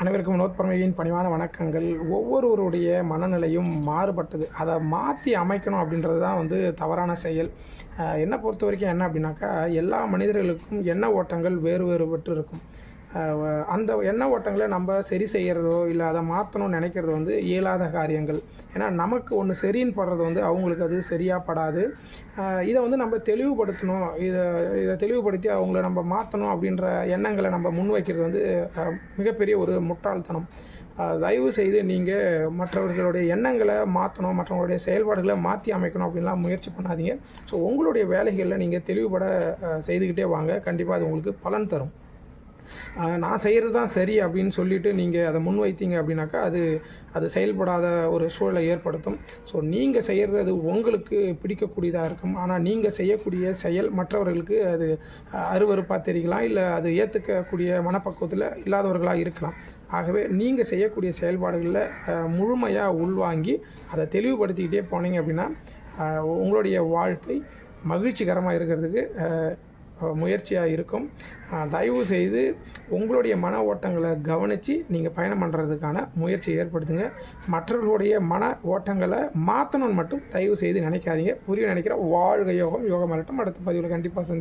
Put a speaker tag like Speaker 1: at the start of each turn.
Speaker 1: அனைவருக்கும் வினோத் பரமேயின் பணிவான வணக்கங்கள். ஒவ்வொருவருடைய மனநிலையும் மாறுபட்டது. அதை மாற்றி அமைக்கணும் அப்படின்றது தான் தவறான செயல். என்னை பொறுத்த வரைக்கும் என்ன அப்படின்னாக்கா, எல்லா மனிதர்களுக்கும் எண்ண ஓட்டங்கள் வேறு வேறுபட்டு இருக்கும். அந்த எண்ண ஓட்டங்களை நம்ம சரி செய்கிறதோ இல்லை அதை மாற்றணும்னு நினைக்கிறது இயலாத காரியங்கள். ஏன்னா நமக்கு ஒன்று சரின்னு படுறது அவங்களுக்கு அது சரியாக படாது. இதை நம்ம தெளிவுபடுத்தணும். இதை தெளிவுபடுத்தி அவங்கள நம்ம மாற்றணும் அப்படின்ற எண்ணங்களை நம்ம முன்வைக்கிறது மிகப்பெரிய ஒரு முட்டாள்தனம். தயவு செய்து நீங்கள் மற்றவர்களுடைய எண்ணங்களை மாற்றணும், மற்றவங்களுடைய செயல்பாடுகளை மாற்றி அமைக்கணும் அப்படின்லாம் முயற்சி பண்ணாதீங்க. ஸோ உங்களுடைய வேலைகளில் நீங்கள் தெளிவுபட செய்துக்கிட்டே வாங்க. கண்டிப்பாக அது உங்களுக்கு பலன் தரும். நான் செய்கிறது தான் சரி அப்படின்னு சொல்லிவிட்டு நீங்கள் அதை முன்வைத்தீங்க அப்படின்னாக்கா அது செயல்படாத ஒரு சூழலை ஏற்படுத்தும். ஸோ நீங்கள் செய்கிறது அது உங்களுக்கு பிடிக்கக்கூடியதாக இருக்கும். ஆனால் நீங்கள் செய்யக்கூடிய செயல் மற்றவர்களுக்கு அது அருவருப்பாக தெரிக்கலாம், இல்லை அது ஏற்றுக்கக்கூடிய மனப்பக்குவத்தில் இல்லாதவர்களாக இருக்கலாம். ஆகவே நீங்கள் செய்யக்கூடிய செயல்பாடுகளில் முழுமையாக உள்வாங்கி அதை தெளிவுபடுத்திக்கிட்டே போனீங்க அப்படின்னா உங்களுடைய வாழ்க்கை மகிழ்ச்சிகரமாக இருக்கிறதுக்கு முயற்சியாக இருக்கும். தயவு செய்து உங்களுடைய மன ஓட்டங்களை கவனித்து நீங்கள் பயணம் பண்ணுறதுக்கான முயற்சியை ஏற்படுத்துங்க. மற்றவர்களுடைய மன ஓட்டங்களை மாற்றணும்னு மட்டும் தயவு செய்து நினைக்காதீங்க. புரிய நினைக்கிற வாழ்க யோகம் யோகம் வரட்டும். அடுத்த பதிவில் கண்டிப்பாக சந்திக்கிறேன்.